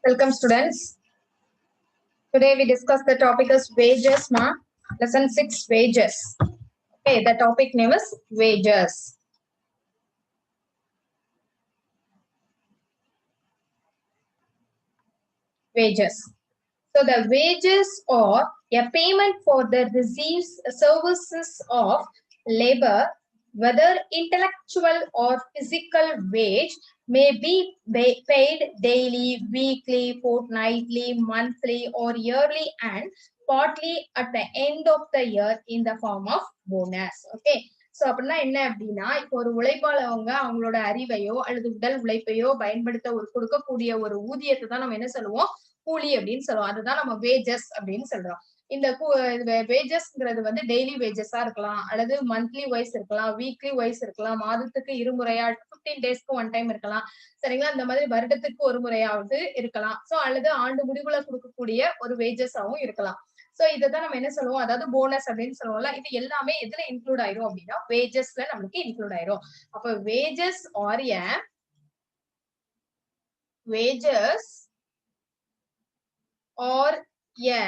Welcome students. Today we discuss the topic is wages, ma. Lesson 6 wages. Okay, the topic name is wages. Wages. So the wages are a payment for the received services of labor, whether intellectual or physical wage may be paid daily, weekly, fortnightly, monthly or yearly and partly at the end of the year in the form of bonus. Okay. So அப்படின்னா என்ன அப்படின்னா இப்போ ஒரு உழைப்பாளவங்க அவங்களோட அறிவையோ அல்லது உடல் உழைப்பையோ பயன்படுத்த கொடுக்கக்கூடிய ஒரு ஊதியத்தை தான் நம்ம என்ன சொல்லுவோம், கூலி அப்படின்னு சொல்லுவோம். அதுதான் நம்ம வேஜஸ் அப்படின்னு சொல்றோம். இந்த வேஜஸ்ங்கிறது வந்து டெய்லி வேஜஸா இருக்கலாம், அல்லது மந்த்லி வைஸ் இருக்கலாம், வீக்லி வைஸ் இருக்கலாம், மாதத்துக்கு இருமுறையா 15 டேஸ்க்கு ஒன் டைம் இருக்கலாம், சரிங்களா? இந்த மாதிரி வருடத்துக்கு ஒரு முறையாவது இருக்கலாம். சோ அல்லது ஆண்டு முடிவுல கொடுக்கக்கூடிய ஒரு வேஜஸாவும் இருக்கலாம். சோ இதான் நம்ம என்ன சொல்லுவோம், அதாவது போனஸ் அப்படின்னு சொல்லுவோம்ல. இது எல்லாமே எதுல இன்க்ளூட் ஆயிரும் அப்படின்னா வேஜஸ்ல நமக்கு இன்க்ளூட் ஆயிரும். அப்ப wages are a wages or a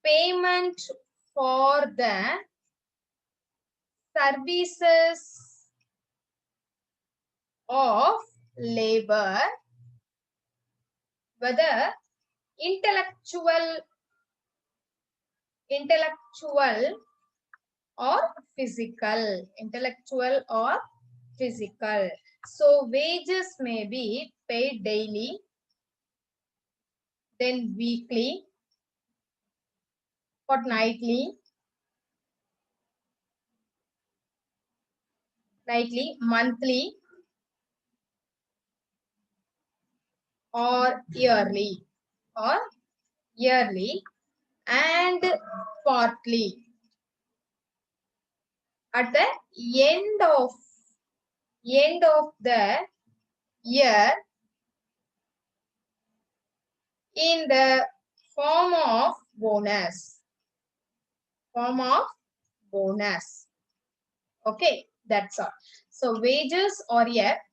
payment for the services of labor, whether intellectual or physical. So wages may be paid daily, then weekly, fortnightly, monthly or yearly and partly at the end of the year in the form of bonus. Okay, that's all. So wages are a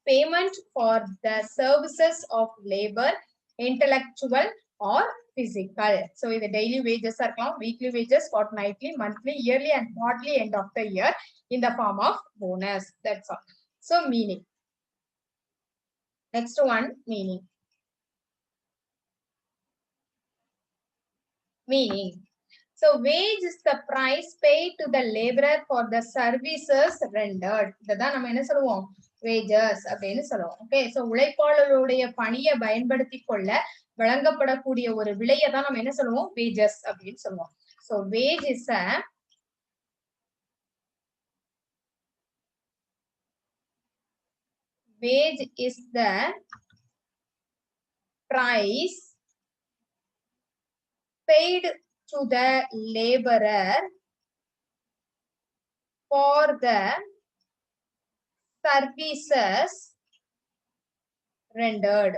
payment for the services of labor, intellectual or physical. So the daily wages are called weekly wages, fortnightly, monthly, yearly and partly end of the year in the form of bonus. That's all. So meaning. Next one, meaning. So wage is the price paid to the laborer for the services rendered. இதான் நம்ம என்ன சொல்லுவோம், wages அப்படின்னு சொல்லுவோம். Okay, so உழைப்பாளருடைய பணியை பயன்படுத்தி கொள்ள வழங்கப்படக்கூடிய ஒரு விலையை தான் நம்ம என்ன சொல்லுவோம், wages அப்படின்னு சொல்லுவோம். So wage is the price paid to the laborer for the services rendered.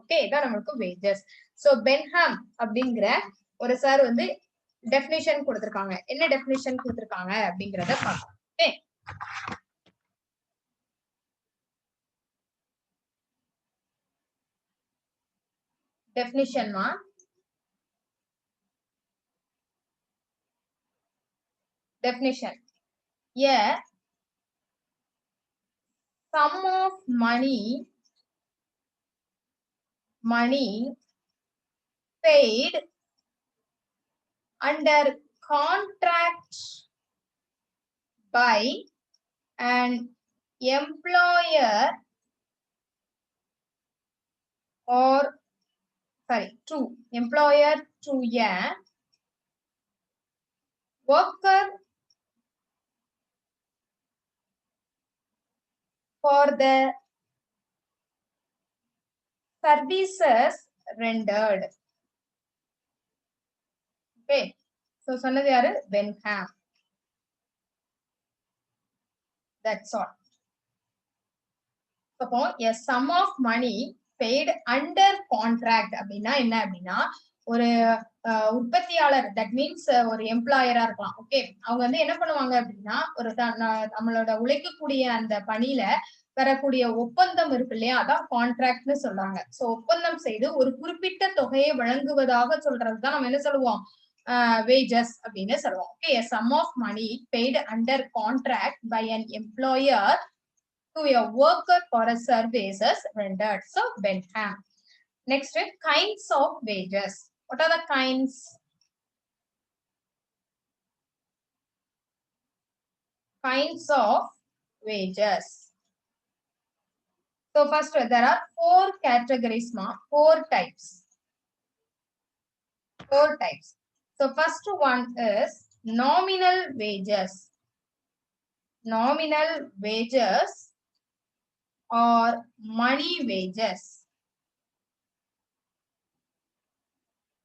Okay, இதான் நமக்கு wages. So Benham அப்படிங்கிற ஒரு சார் வந்து டெஃபினிஷன் கொடுத்திருக்காங்க. என்ன டெஃபினிஷன் கொடுத்திருக்காங்க அப்படிங்கறத பார்க்கலாம். Okay, definition ma. Definition. Yeah, sum of money paid under contract by an employer to a worker for the services rendered. Okay, so சொன்னது யாரு, Benham. That's all. So a sum of money paid under contract அப்படின்னா என்ன அப்படின்னா, ஒரு உற்பத்தியாளர், that means ஒரு எம்ப்ளாயரா இருக்கலாம். Okay, அவங்க வந்து என்ன பண்ணுவாங்க அப்படின்னா, ஒரு நம்மளோட உழைக்கக்கூடிய அந்த பணியில வரக்கூடிய ஒப்பந்தம் இருக்கு இல்லையா, அதான் கான்ட்ராக்ட்னு சொல்றாங்க. சோ ஒப்பந்தம் செய்து ஒரு குறிப்பிட்ட தொகையை வழங்குவதாக சொல்றதுதான் நம்ம என்ன சொல்லுவோம், wages அப்படின்னு சொல்லுவோம். Okay, a sum of money paid under contract by an employer to a worker for a services rendered. So Bentham. Next, kinds of wages. What are the kinds? Kinds of wages. So first there are 4 categories, four types. So first one is nominal wages. Nominal wages or money wages.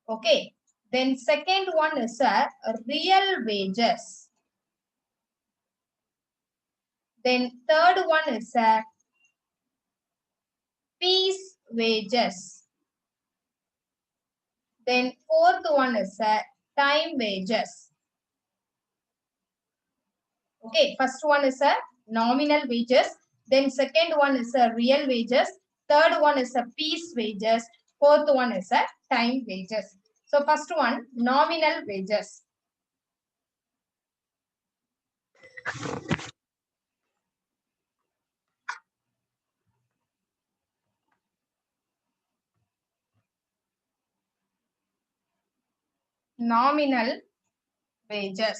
Okay. Then second one is real wages. Then third one is piece wages. Then fourth one is time wages. Okay, first one is nominal wages. Then second one is real wages. Third one is piece wages. Fourth one is time wages. So first one, nominal wages. Nominal wages.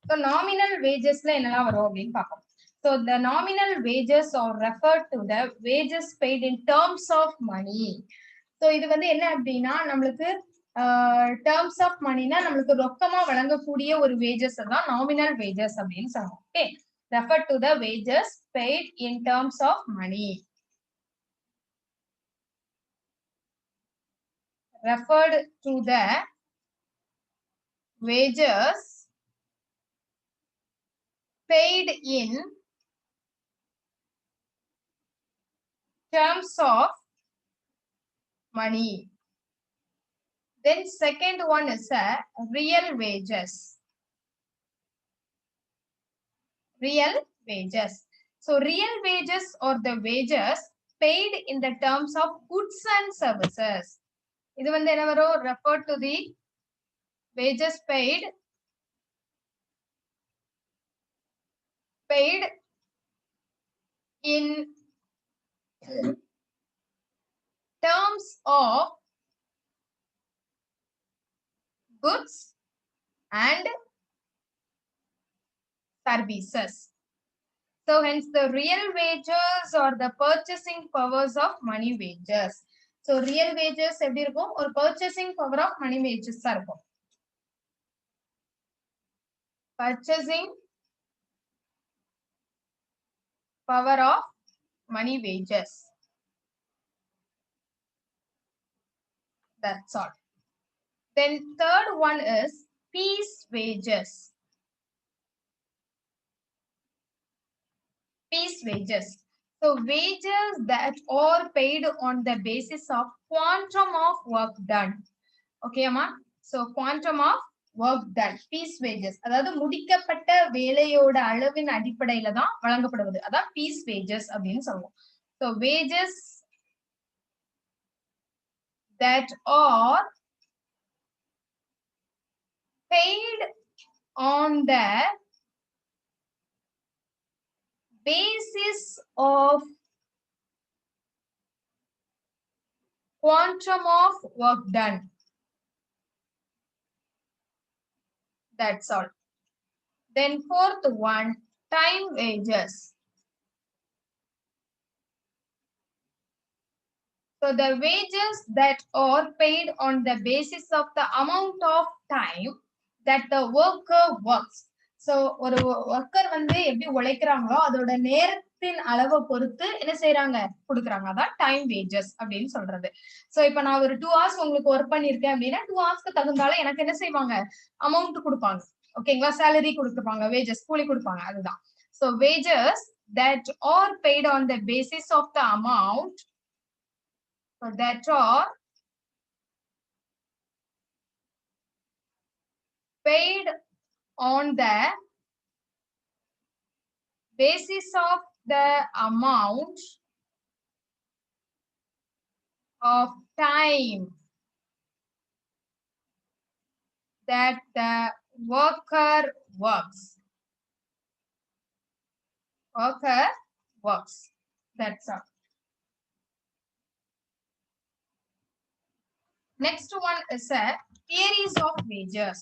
So nominal wages la enna varum appdin paapom. So the nominal wages are referred to the wages paid in terms of money. So இது வந்து என்ன அப்படின்னா நம்மளுக்கு terms of மணினா நம்மளுக்கு ரொக்கமா வழங்கக்கூடிய ஒரு wages தான் நாமினல் வேஜஸ் அப்படின்னு சொல்லுவோம். Okay, refer to the wages paid in terms of money. Referred to the wages paid in terms of money. Then second one is real wages. Real wages. So real wages or the wages paid in the terms of goods and services. இது வந்து என்ன வரும், referred to the wages paid in terms of goods and services. So hence the real wages or the purchasing powers of money wages. So real wages எப்படி இருக்கும், ஒரு purchasing power of money wages இருக்கும். Purchasing power of money wages. That's all. Then third one is piece wages. Piece wages. So wages that are paid on the basis of quantum of work done. Okay, amma? So quantum of work done. Piece wages. அதாவது முடிக்கப்பட்ட வேலையோட அளவின் அடிப்படையில தான் வழங்கப்படுவது. அதான் piece wages அப்படின்னு சொல்லுவோம். So wages that are paid on the basis of quantum of work done. That's all. Then fourth one, time wages. So the wages that are paid on the basis of the amount of time that the worker works. So ஒரு worker வந்து எப்படி உழைக்கிறாங்களோ அதோட நேரத்தின் அளவை பொறுத்து என்ன செய்யறாங்க, கொடுக்குறாங்க. அதான் டைம் வேஜஸ் அப்படின்னு சொல்றது. சோ இப்ப நான் ஒரு 2 hours உங்களுக்கு ஒர்க் பண்ணிருக்கேன் அப்படின்னா 2 hoursக்கு தகுந்தால எனக்கு என்ன செய்வாங்க, அமௌண்ட் கொடுப்பாங்க. ஓகேங்களா, சேலரி கொடுப்பாங்க, வேஜஸ் கூலி கொடுப்பாங்க. அதுதான். So wages that are paid on the basis of the amount that are paid on the basis of the amount of time that the worker works. That's all. Next one is theories of wages.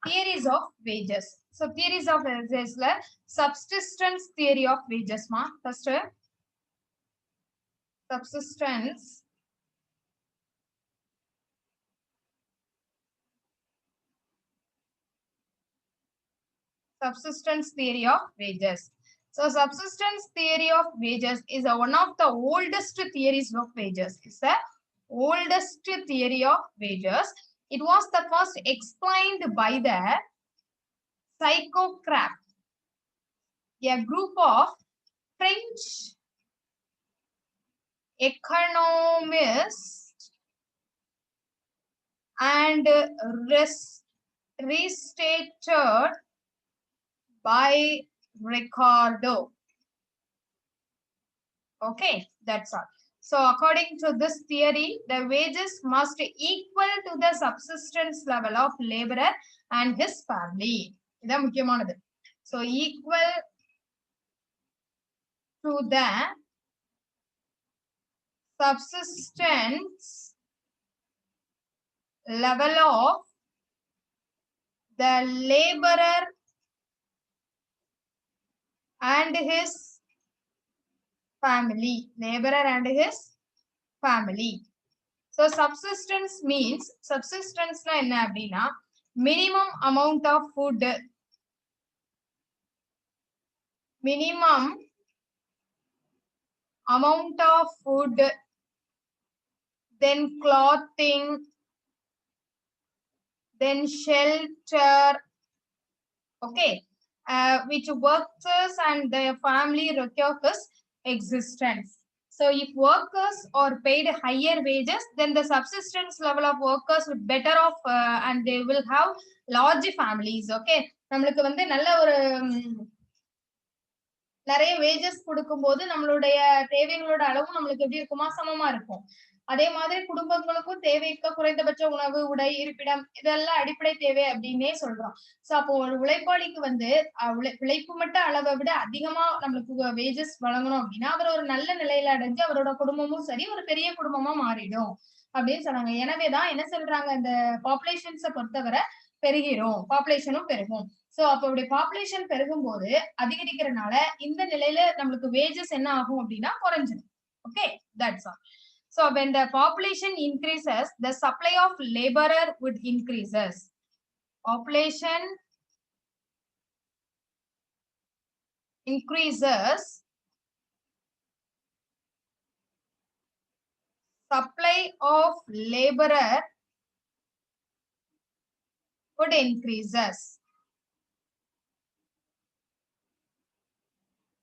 Theories of wages. So theories of wages la subsistence theory of wages ma. First subsistence theory of wages. So subsistence theory of wages is one of the oldest theories of wages. It's the oldest theory of wages. It was the first explained by the Psychocraft, a group of French economists and restated by Ricardo. Okay, that's all. So according to this theory, the wages must equal to the subsistence level of laborer and his family. இதான் முக்கியமானது. So equal to the subsistence level of the laborer and his family. So subsistence means subsistence na enna appadina minimum amount of food, then clothing, then shelter, okay, which workers and their family require his existence. So if workers are paid higher wages, then the subsistence level of workers would better off and they will have large families. Okay, நம்மளுக்கு வந்து நல்ல ஒரு நிறைய wages கொடுக்கும்போது நம்மளுடைய தேவைகளோட அளவும் நம்மளுக்கு எப்படி இருக்குமா சமமா இருக்கும். அதே மாதிரி குடும்பங்களுக்கும் தேவைக்க குறைந்தபட்ச உணவு, உடை, இருப்பிடம் இதெல்லாம் அடிப்படை தேவை அப்படின்னே சொல்றோம். சோ அப்போ ஒரு உழைப்பாளிக்கு வந்து உழைப்பு மட்ட அளவை விட அதிகமா நம்மளுக்கு வேஜஸ் வழங்கணும் அப்படின்னா அவர் ஒரு நல்ல நிலையில அடைஞ்சு அவரோட குடும்பமும் சரி ஒரு பெரிய குடும்பமா மாறிடும் அப்படின்னு சொன்னாங்க. எனவேதான் என்ன சொல்றாங்க, இந்த பாப்புலேஷன்ஸை பொறுத்தவரை பெருகிறோம், பாப்புலேஷனும் பெருகும். சோ அப்போ பாப்புலேஷன் பெருகும் போது அதிகரிக்கிறதுனால இந்த நிலையில நம்மளுக்கு வேஜஸ் என்ன ஆகும் அப்படின்னா குறைஞ்சிடும். Okay, that's all. So when the population increases, the supply of laborer would increases. Population increases, supply of laborer would increases.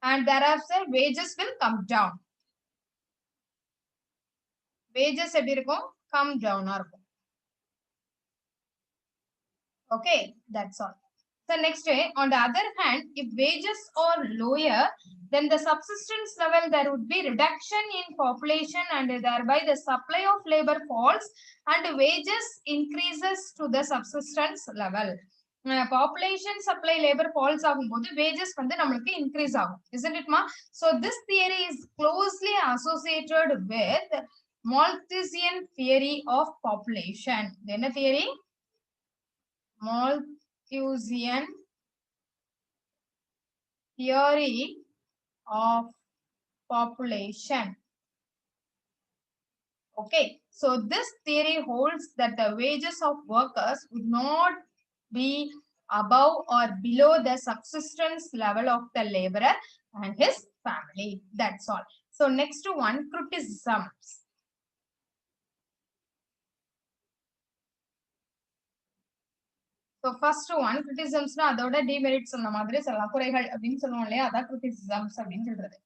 And thereafter wages will come down. Wages எப்படி இருக்கும், come down இருக்கும். Okay, that's all. So next way, on the other hand, if wages are lower, then the subsistence level there would be reduction in population and thereby the supply of labor falls and wages increases to the subsistence level. Population supply labor falls ஆகும்போது wages வந்து நம்மளுக்கு increase ஆகும், isn't it ma? So this theory is closely associated with Malthusian theory of population. என்ன theory? Malthusian theory of population. Okay, so this theory holds that the wages of workers would not be above or below the subsistence level of the laborer and his family. That's all. So next one, criticisms. So first one, criticisms na அதோட demerits அந்த மாதிரி சொல்லலாம், குறைகள் அப்படின்னு சொல்லுவோம் இல்லையா, அதான் criticisms அப்படின்னு சொல்றது.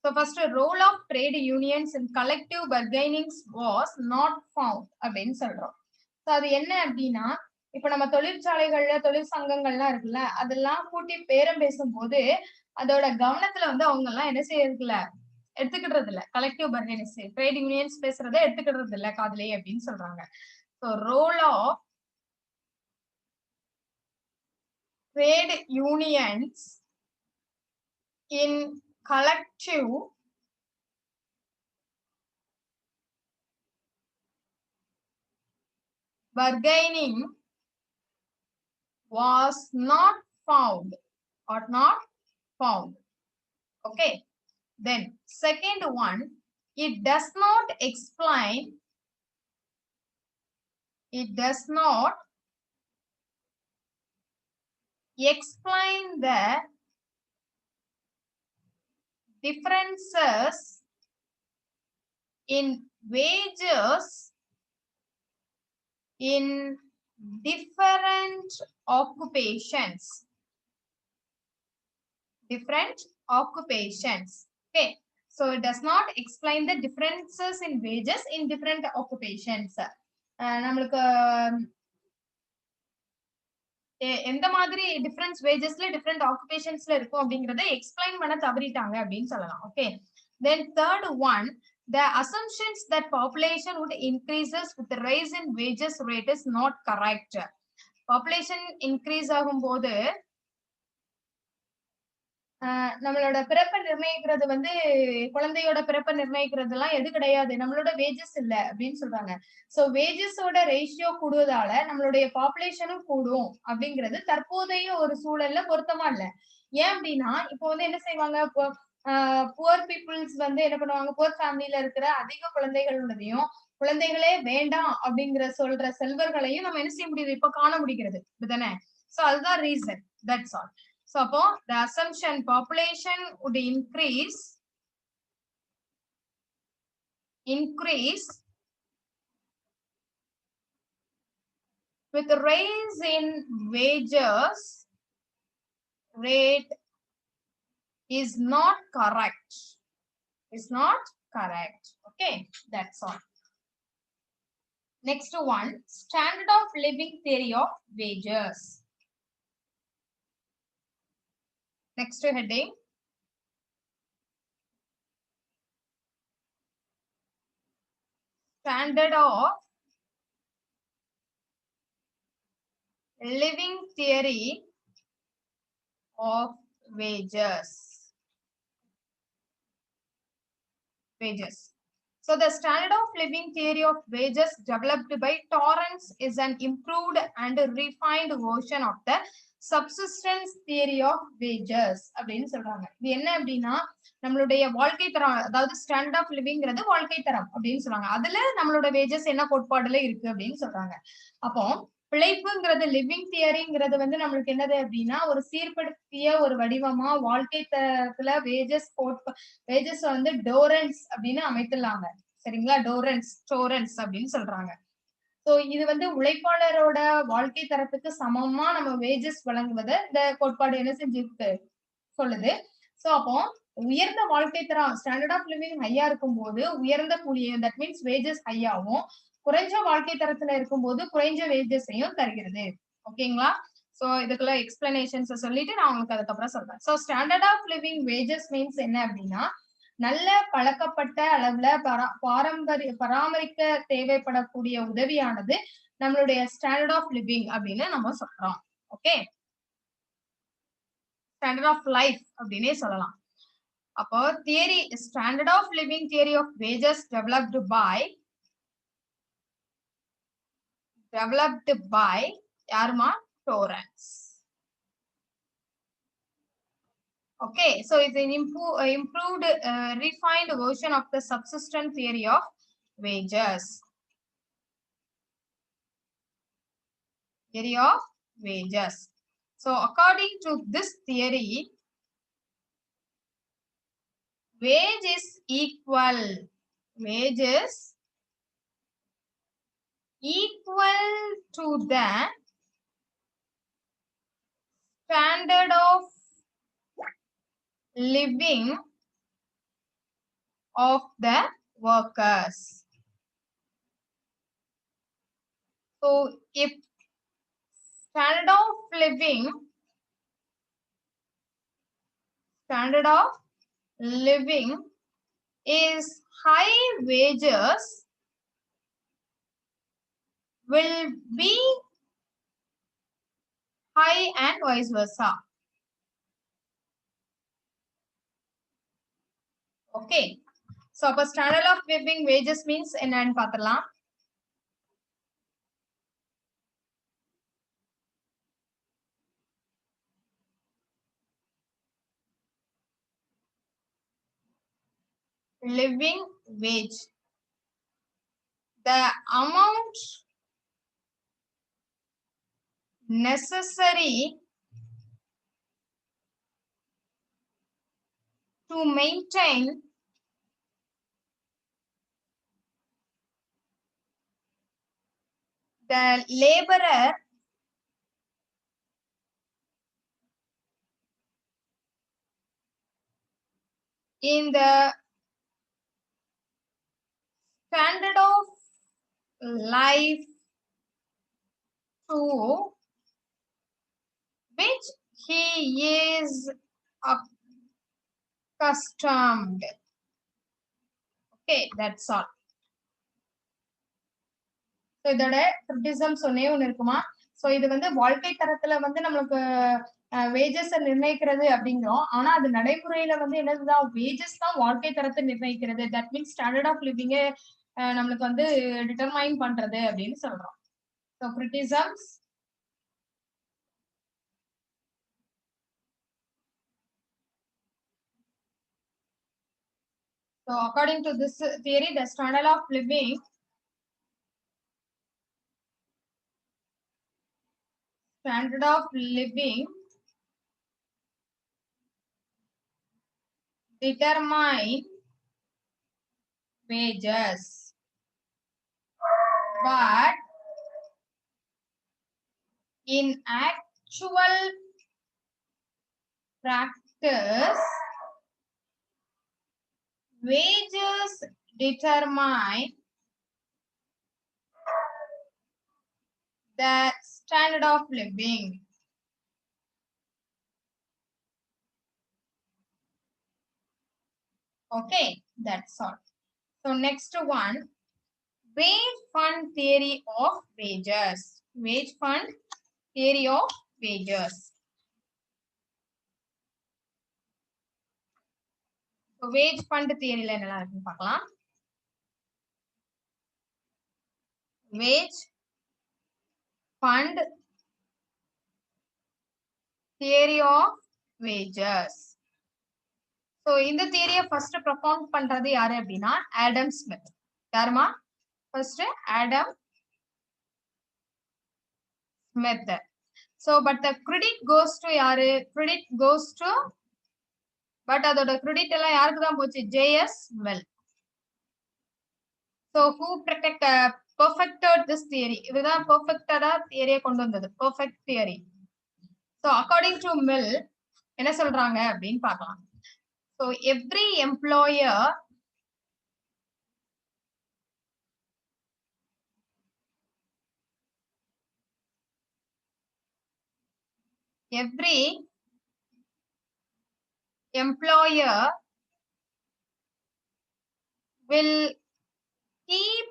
So first, role of trade unions in collective bargaining was not found அப்படின்னு சொல்றோம். So அது என்ன அப்படின்னா, இப்ப நம்ம தொழிற்சாலைகள்ல தொழிற் சங்கங்கள்லாம் இருக்குல்ல, அதெல்லாம் கூட்டி பேரம் பேசும்போது அதோட கவனத்துல வந்து அவங்க எல்லாம் என்ன செய்யறதுல எடுத்துக்கிடுறது இல்ல. கலெக்டிவ் பர்கனைஸ் ட்ரேட் யூனியன்ஸ் பேசுறத எடுத்துக்கிடுறது இல்ல காதுலயே அப்படின்னு சொல்றாங்க. So role of trade unions in collective bargaining was not found or not found. Okay. Then second one, it does not explain the differences in wages in different occupations. Okay, so it does not explain the differences in wages in different occupations. நம்மளுக்கு எந்த மாதிரி difference வேஜஸ்ல different ஆக்குபேஷன்ஸ்ல இருக்கும் அப்படிங்கறத explain பண்ண தவறிட்டாங்க அப்படின்னு சொல்லலாம். Okay, then third one, the assumptions that population would increases with the rise in wages rate is not correct. Population increase ஆகும்போது நம்மளோட பிறப்பை நிர்ணயிக்கிறது வந்து குழந்தையோட பிறப்பை நிர்ணயிக்கிறது எல்லாம் எது கிடையாது, நம்மளோட வேஜஸ் இல்ல அப்படின்னு சொல்றாங்க. சோ வேஜஸோட ரேஷியோ கூடுவதால நம்மளுடைய பாப்புலேஷனும் கூடும் அப்படிங்கிறது தற்போதைய ஒரு சூழல்ல பொருத்தமா இல்ல. ஏன் அப்படின்னா இப்போ வந்து என்ன செய்வாங்க, புவர் பீப்புள்ஸ் வந்து என்ன பண்ணுவாங்க, புவர் ஃபேமிலியில இருக்கிற அதிக குழந்தைகள் உள்ளதையும் குழந்தைகளே வேண்டாம் அப்படிங்கிற சொல்ற செல்வர்களையும் நம்ம என்ன செய்ய முடியுது, இப்ப காண முடிகிறது தானே. சோ அதுதான் reason, that's all. So upon the assumption population would increase with rise in wages rate is not correct. Okay, that's all. Next one, standard of living theory of wages. Next heading, standard of living theory of wages. So the standard of living theory of wages developed by Torrance is an improved and refined version of the subsistence theory of wages அப்படின்னு சொல்றாங்க. இது என்ன அப்படின்னா, நம்மளுடைய வாழ்க்கை தரம், அதாவது standard of லிவிங்கிறது வாழ்க்கை தரம் அப்படின்னு சொல்றாங்க. அதுல நம்மளோட வேஜஸ் என்ன கோட்பாடுல இருக்கு அப்படின்னு சொல்றாங்க. அப்போ பிழைப்புங்கிறது லிவிங் தியரிங்கிறது வந்து நம்மளுக்கு என்னது அப்படின்னா, ஒரு சீர்படுத்திய ஒரு வடிவமா வாழ்க்கை தரத்துல வேஜஸ் வந்து டோரன்ஸ் அப்படின்னு அமைத்துள்ளாங்க. சரிங்களா, டோரன்ஸ் அப்படின்னு சொல்றாங்க. சோ இது வந்து உழைப்பாளரோட வாழ்க்கை தரத்துக்கு சமமா நம்ம வேஜஸ் வழங்குவதை இந்த கோட்பாடு என்ன செஞ்சிருக்கு சொல்லுது. சோ அப்போ உயர்ந்த வாழ்க்கை தரம் ஸ்டாண்டர்ட் ஆஃப் லிவிங் ஹையா இருக்கும் போது உயர்ந்த கூலியும், தட் மீன்ஸ் வேஜஸ் ஹையாவும், குறைஞ்ச வாழ்க்கை தரத்துல இருக்கும்போது குறைஞ்ச வேஜஸையும் தருகிறது. ஓகேங்களா, சோ இதுக்குள்ள எக்ஸ்பிளனேஷன்ஸ் சொல்லிட்டு நான் உங்களுக்கு அதுக்கப்புறம் சொல்றேன். So standard of living wages means என்ன அப்படின்னா, நல்ல பழக்கப்பட்ட அளவுல பராமரிக்க தேவைப்படக்கூடிய உதவியானது நம்மளுடைய ஸ்டாண்டர்ட் ஆஃப் லிவிங் அப்படின்னு நம்ம சொல்றோம். ஓகே, ஸ்டாண்டர்ட் ஆஃப் லைஃப் அப்படின்னே சொல்லலாம். அப்போ theory, standard of living theory of wages developed by யாருமா, Torrance. Okay, so it's an improved refined version of the subsistence theory of wages. So according to this theory, wage is equal to the standard of living of the workers. So if standard of living is high, wages will be high and vice versa. Okay. So அப்ப standard of living wages means என்னன்னு பார்த்தலாம். Living wage. The amount necessary to maintain the laborer in the standard of life to which he is accustomed. Okay, that's all. So இதோட criticisms ஒண்ணே ஒண்ணு இருக்குமா. So இது வந்து வாழ்க்கை தரத்துல வந்து நம்மளுக்கு வேஜஸ் நிர்ணயிக்கிறது அப்படிங்கிறோம். ஆனா அது நடைமுறையில வந்து என்னதுதான் வேஜஸ் தான் வாழ்க்கை தரத்தை நிர்ணயிக்கிறது. That means standard of living நம்மளுக்கு வந்து டிட்டர்மைன் பண்றது அப்படின்னு சொல்றோம். So criticisms. So according to this theory, the standard of living determine wages, but in actual practice, wages determine the standard of living. Okay, that's all. So next one, wage fund theory of wages. Wage fund theory of wages. So wage fund theory la enna irukku paakalam. Wage fund theory of wages. So இந்த தியரியை first ப்ரொபவுண்ட் பண்றது யாரு அப்படின்னா Adam Smith. யாருமா? First Adam Smith. So but the credit goes to யாரு? Credit goes to but அதோட credit எல்லாம் யாருக்கு தான் போச்சு? JS Mill. So who perfected this theory? இதுதான் perfected தியரியை கொண்டு வந்தது. Perfect theory. So according to Mill என்ன சொல்றாங்க அப்படின்னு பார்க்கலாம். So every employer will keep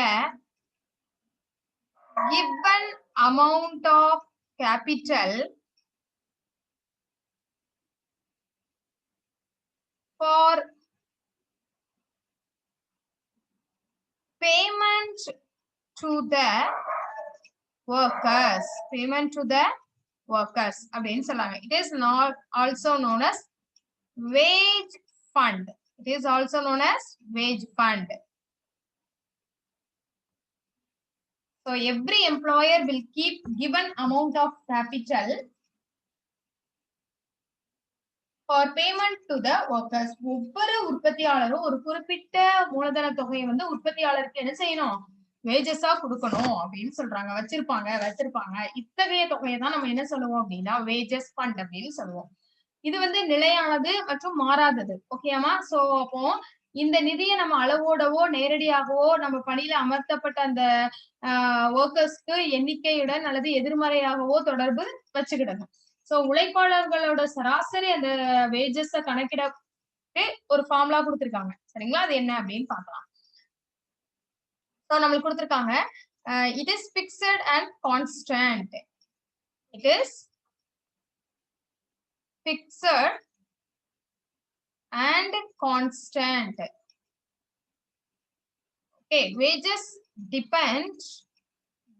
a given amount of capital for payment to the workers. அப்படின்னு சொல்லாங்க. It is not also known as wage fund. It is also known as wage fund. So every employer will keep given amount of capital for payment to the workers. ஒவ்வொரு உற்பத்தியாளரும் ஒரு குறிப்பிட்ட மூலதன தொகையை வந்து உற்பத்தியாளருக்கு என்ன செய்யணும்? வேஜஸா கொடுக்கணும் அப்படின்னு சொல்றாங்க. வச்சிருப்பாங்க. இத்தகைய தொகையை தான் நம்ம என்ன சொல்லுவோம் அப்படின்னா வேஜஸ் ஃபண்ட் அப்படின்னு சொல்லுவோம். இது வந்து நிலையானது மற்றும் மாறாதது. ஓகேமா? சோ அப்போ இந்த நிதியை நம்ம அளவோடவோ நேரடியாகவோ நம்ம பணியில அமர்த்தப்பட்ட அந்த ஒர்க்கர்ஸ்க்கு எண்ணிக்கையுடன் அல்லது எதிர்மறையாகவோ தொடர்பு வச்சுக்கிடணும். சோ உழைப்பாளர்களோட சராசரி அந்த வேஜஸ் கணக்கிட ஒரு ஃபார்முலா கொடுத்திருக்காங்க. சரிங்களா? அது என்ன அப்படின்னு பார்க்கலாம். சோ நம்மளுக்கு கொடுத்திருக்காங்க, it is fixed and constant. It is fixed and constant. Okay, wages depend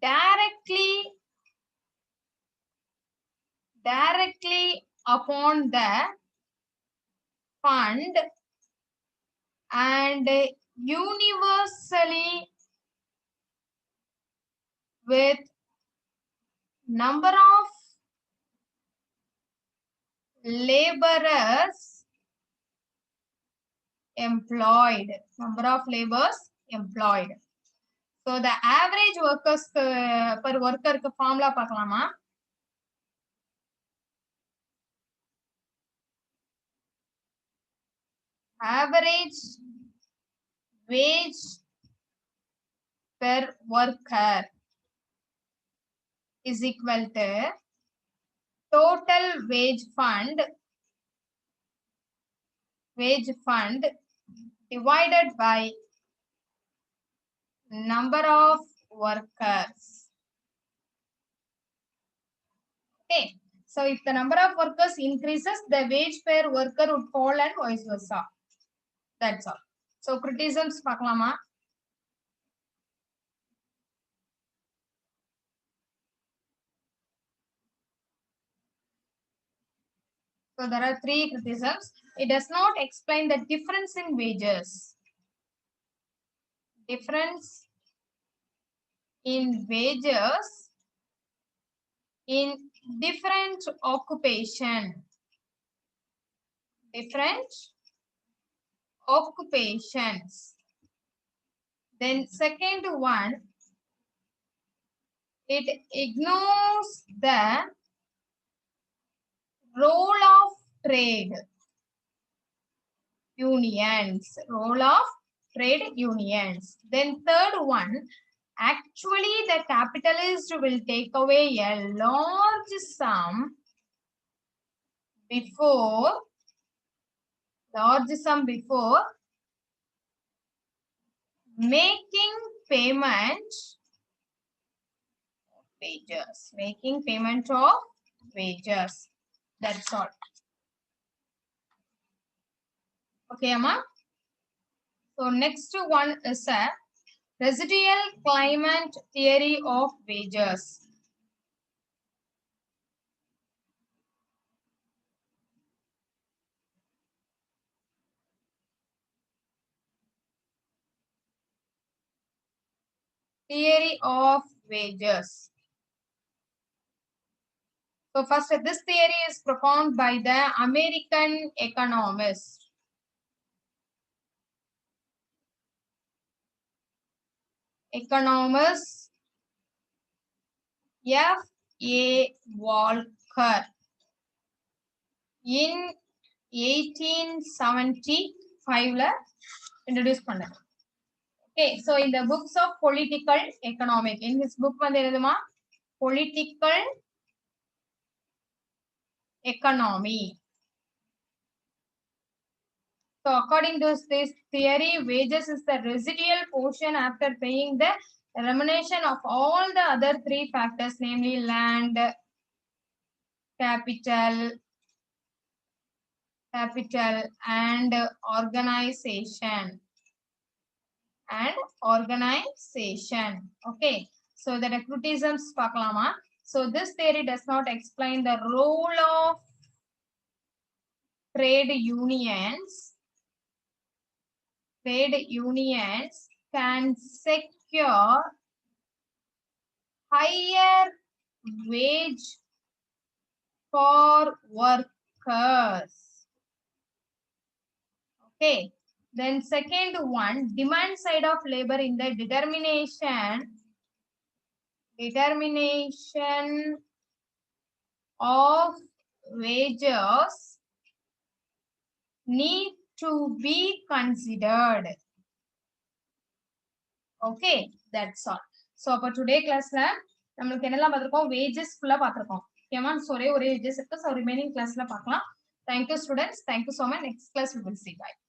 directly upon the fund and universally with number of laborers employed. Number of laborers employed. So the average workers per worker க்கு formula பார்க்கலாமா? Average wage per worker is equal to total wage fund divided by number of workers. Okay, so if the number of workers increases, the wage per worker would fall and vice versa. That's all. So criticisms பார்க்கலாமா? So there are 3 criticisms. It does not explain the difference in wages. Difference in wages in different occupation. Different occupations. Then second one, it ignores the role of trade unions. Role of trade unions. Then third one, actually the capitalist will take away a large sum before making payment of wages. Making payment of wages. That's all. Okay, Amma. So next one is a residual climate theory of wages. Theory of wages. So first, this theory is propounded by the American economist F.A. Walker in 1875 introduced பண்ணார். Okay, so in the books of political economic, in his book வந்து என்னதுமா? Political economy. So according to this theory, wages is the residual portion after paying the remuneration of all the other 3 factors, namely land, capital and organization. Okay, so the criticisms பார்க்கலாமா? So this theory does not explain the role of trade unions. Trade unions can secure higher wage for workers. Okay, then second one, demand side of labor in the determination of wages need to be considered. Okay, that's all. So அப்ப today classல நமக்கு என்னெல்லாம் பார்த்திருக்கோம், wages full பார்த்திருக்கோம். ஓகேமா, ஒரே wages இருக்கு. So remaining classல பார்க்கலாம். Thank you students, thank you so much. Next class we will see. Bye.